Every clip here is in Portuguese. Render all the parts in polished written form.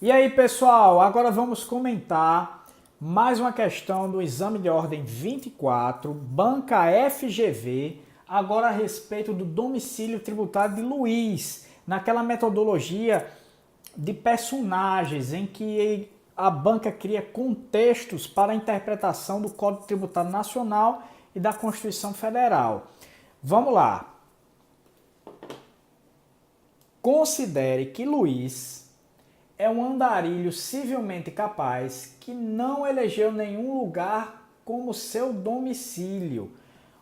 E aí, pessoal, agora vamos comentar mais uma questão do exame de ordem 24, banca FGV, agora a respeito do domicílio tributário de Luiz, naquela metodologia de personagens em que a banca cria contextos para a interpretação do Código Tributário Nacional e da Constituição Federal. Vamos lá. Considere que Luiz é um andarilho civilmente capaz que não elegeu nenhum lugar como seu domicílio.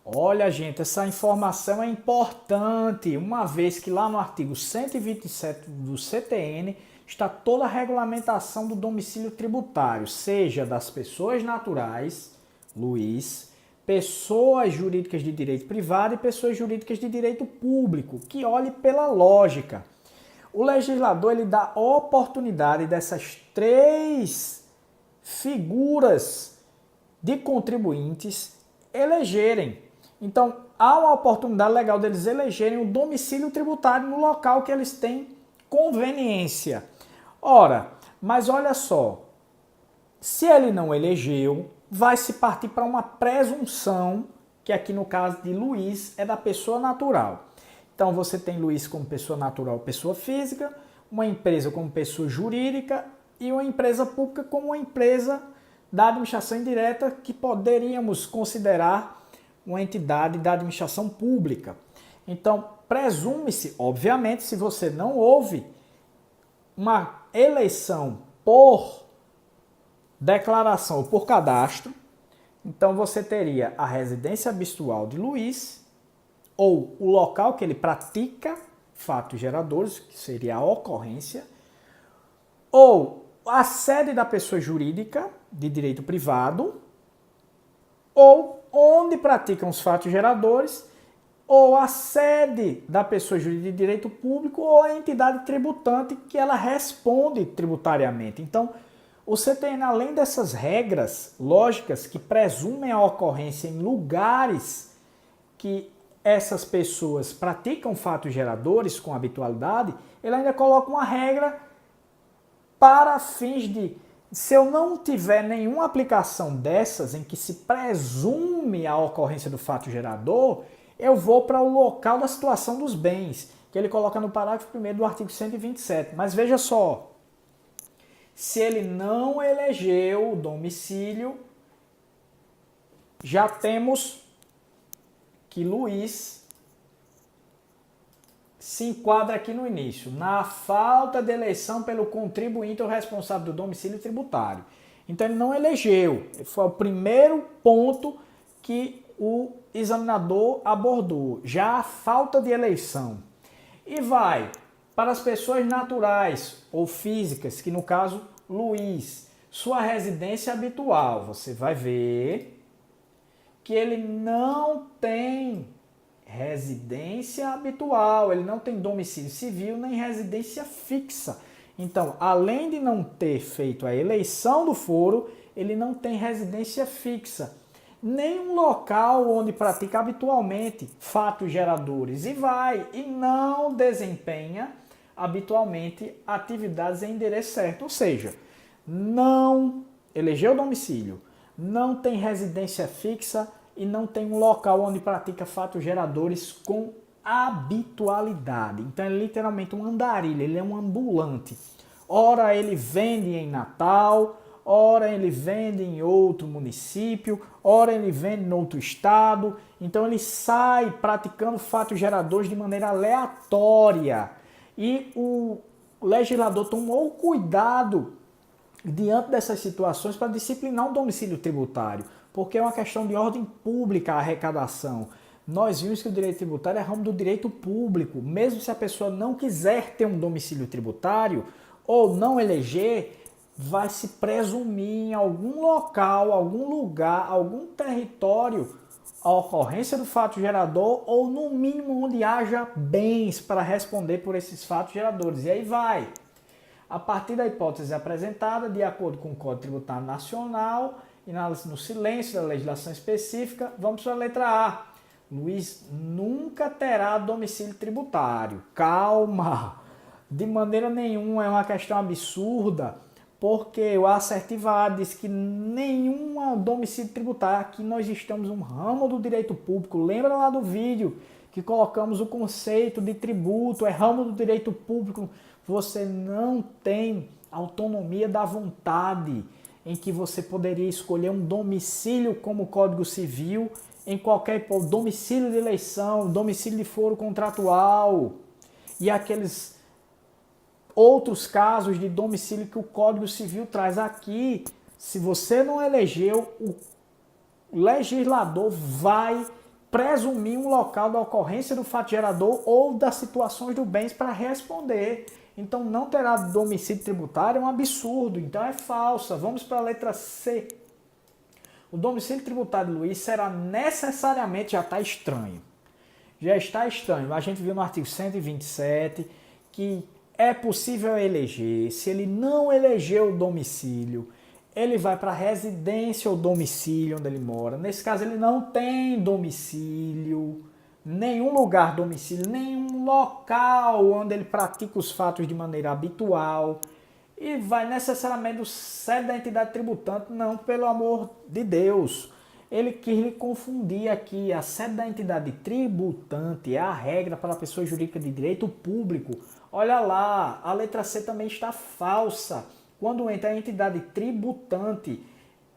Olha, gente, essa informação é importante, uma vez que lá no artigo 127 do CTN está toda a regulamentação do domicílio tributário, seja das pessoas naturais, Luiz, pessoas jurídicas de direito privado e pessoas jurídicas de direito público, que olhe pela lógica. O legislador ele dá oportunidade dessas três figuras de contribuintes elegerem. Então, há uma oportunidade legal deles elegerem o domicílio tributário no local que eles têm conveniência. Ora, mas olha só, se ele não elegeu, vai se partir para uma presunção, que aqui no caso de Luiz é da pessoa natural. Então você tem Luiz como pessoa natural, pessoa física, uma empresa como pessoa jurídica e uma empresa pública como uma empresa da administração indireta que poderíamos considerar uma entidade da administração pública. Então presume-se, obviamente, se você não houve uma eleição por declaração ou por cadastro, então você teria a residência habitual de Luiz, ou o local que ele pratica fatos geradores, que seria a ocorrência, ou a sede da pessoa jurídica de direito privado, ou onde praticam os fatos geradores, ou a sede da pessoa jurídica de direito público, ou a entidade tributante que ela responde tributariamente. Então, o CTN, além dessas regras lógicas que presumem a ocorrência em lugares que essas pessoas praticam fatos geradores com habitualidade, ele ainda coloca uma regra para fins de, se eu não tiver nenhuma aplicação dessas em que se presume a ocorrência do fato gerador, eu vou para o local da situação dos bens, que ele coloca no parágrafo 1º do artigo 127. Mas veja só, se ele não elegeu o domicílio, já temos que Luiz se enquadra aqui no início, na falta de eleição pelo contribuinte ou responsável do domicílio tributário. Então ele não elegeu, foi o primeiro ponto que o examinador abordou, já a falta de eleição. E vai para as pessoas naturais ou físicas, que no caso Luiz, sua residência habitual, você vai ver que ele não tem residência habitual, ele não tem domicílio civil nem residência fixa. Então, além de não ter feito a eleição do foro, ele não tem residência fixa, nem um local onde pratica habitualmente fatos geradores e não desempenha habitualmente atividades em endereço certo, ou seja, não elegeu domicílio, não tem residência fixa e não tem um local onde pratica fatos geradores com habitualidade. Então é literalmente um andarilho, ele é um ambulante. Ora ele vende em Natal, ora ele vende em outro município, ora ele vende em outro estado. Então ele sai praticando fatos geradores de maneira aleatória. E o legislador tomou cuidado diante dessas situações para disciplinar o domicílio tributário, porque é uma questão de ordem pública a arrecadação. Nós vimos que o direito tributário é ramo do direito público, mesmo se a pessoa não quiser ter um domicílio tributário ou não eleger, vai se presumir em algum local, algum lugar, algum território a ocorrência do fato gerador ou no mínimo onde haja bens para responder por esses fatos geradores. E aí vai. A partir da hipótese apresentada, de acordo com o Código Tributário Nacional e no silêncio da legislação específica, vamos para a letra A. Luiz nunca terá domicílio tributário. Calma! De maneira nenhuma, é uma questão absurda, porque o assertivo A diz que nenhum domicílio tributário, aqui nós estamos no ramo do direito público, lembra lá do vídeo que colocamos o conceito de tributo, é ramo do direito público, você não tem autonomia da vontade, em que você poderia escolher um domicílio como Código Civil, em qualquer domicílio de eleição, domicílio de foro contratual, e aqueles outros casos de domicílio que o Código Civil traz aqui. Se você não elegeu, o legislador vai presumir um local da ocorrência do fato gerador ou das situações do bens para responder. Então não terá domicílio tributário, é um absurdo, então é falsa. Vamos para a letra C. O domicílio tributário, Luiz, será necessariamente, já está estranho. Já está estranho. A gente viu no artigo 127 que é possível eleger. Se ele não elegeu o domicílio, ele vai para a residência ou domicílio onde ele mora. Nesse caso, ele não tem domicílio, nenhum lugar domicílio, nenhum local onde ele pratica os fatos de maneira habitual. E vai necessariamente o sede da entidade tributante, não, pelo amor de Deus. Ele quis lhe confundir aqui. A sede da entidade tributante é a regra para a pessoa jurídica de direito público. Olha lá, a letra C também está falsa. Quando entra a entidade tributante,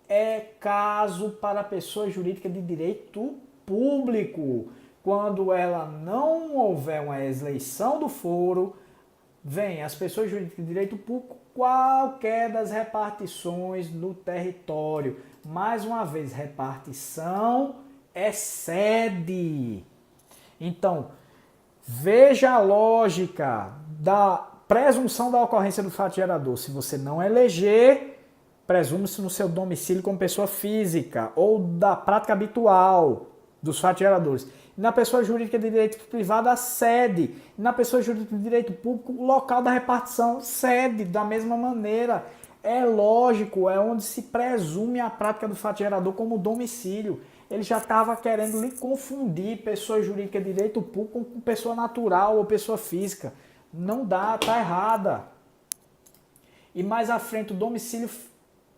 é caso para a pessoa jurídica de direito público. Quando ela não houver uma eleição do foro, vem as pessoas jurídicas de direito público, qualquer das repartições no território. Mais uma vez, repartição é sede. Então, veja a lógica da presunção da ocorrência do fato gerador. Se você não eleger, presume-se no seu domicílio como pessoa física ou da prática habitual dos fatos geradores. Na pessoa jurídica de direito privado, a sede. Na pessoa jurídica de direito público, o local da repartição, sede, da mesma maneira. É lógico, é onde se presume a prática do fato gerador como domicílio. Ele já estava querendo lhe confundir pessoa jurídica de direito público com pessoa natural ou pessoa física. Não dá, está errada. E mais à frente, o domicílio,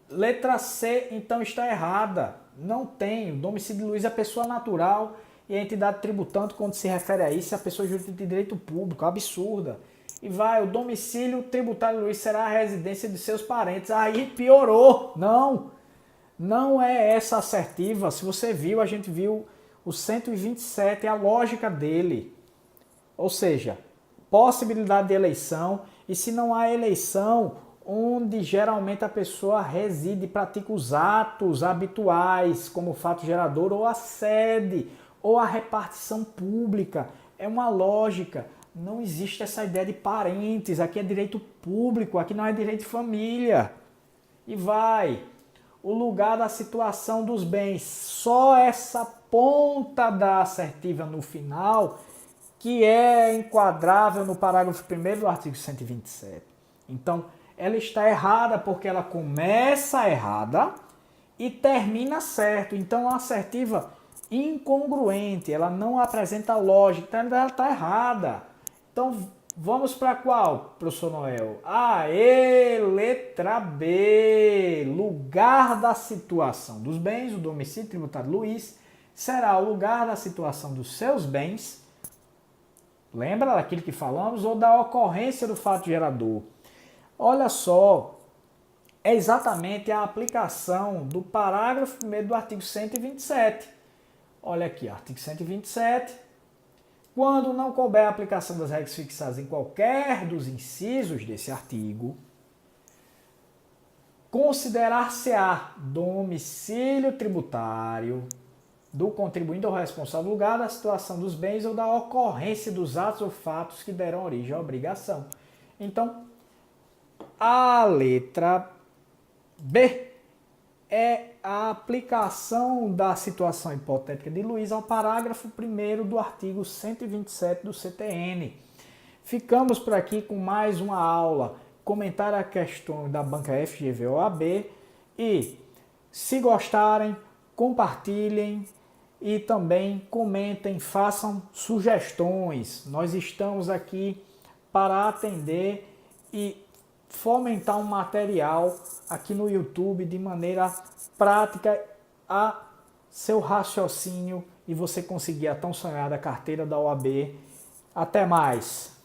letra C, então está errada. Não tem. O domicílio de Luiz é pessoa natural e a entidade tributante, quando se refere a isso, é a pessoa jurídica de direito público. Absurda. E vai, o domicílio tributário de Luiz será a residência de seus parentes. Aí piorou. Não. Não é essa assertiva. Se você viu, a gente viu o 127, a lógica dele. Ou seja, possibilidade de eleição, e se não há eleição, onde geralmente a pessoa reside e pratica os atos habituais, como o fato gerador, ou a sede, ou a repartição pública. É uma lógica. Não existe essa ideia de parentes. Aqui é direito público, aqui não é direito de família. E vai. O lugar da situação dos bens. Só essa ponta da assertiva no final que é enquadrável no parágrafo 1º do artigo 127. Então, ela está errada porque ela começa errada e termina certo. Então, a assertiva incongruente, ela não apresenta lógica, então ela está errada. Então, vamos para qual, professor Noel? Letra B. Lugar da situação dos bens, o domicílio tributário Luiz, será o lugar da situação dos seus bens. Lembra daquilo que falamos? Ou da ocorrência do fato gerador. Olha só, é exatamente a aplicação do parágrafo 1º do artigo 127. Olha aqui, artigo 127. Quando não couber a aplicação das regras fixadas em qualquer dos incisos desse artigo, considerar-se-á domicílio tributário do contribuinte ou responsável lugar da situação dos bens ou da ocorrência dos atos ou fatos que deram origem à obrigação. Então, a letra B é a aplicação da situação hipotética de Luiz ao parágrafo 1º do artigo 127 do CTN. Ficamos por aqui com mais uma aula, comentar a questão da banca FGV-OAB e, se gostarem, compartilhem e também comentem, façam sugestões. Nós estamos aqui para atender e fomentar um material aqui no YouTube de maneira prática a seu raciocínio e você conseguir a tão sonhada carteira da OAB. Até mais!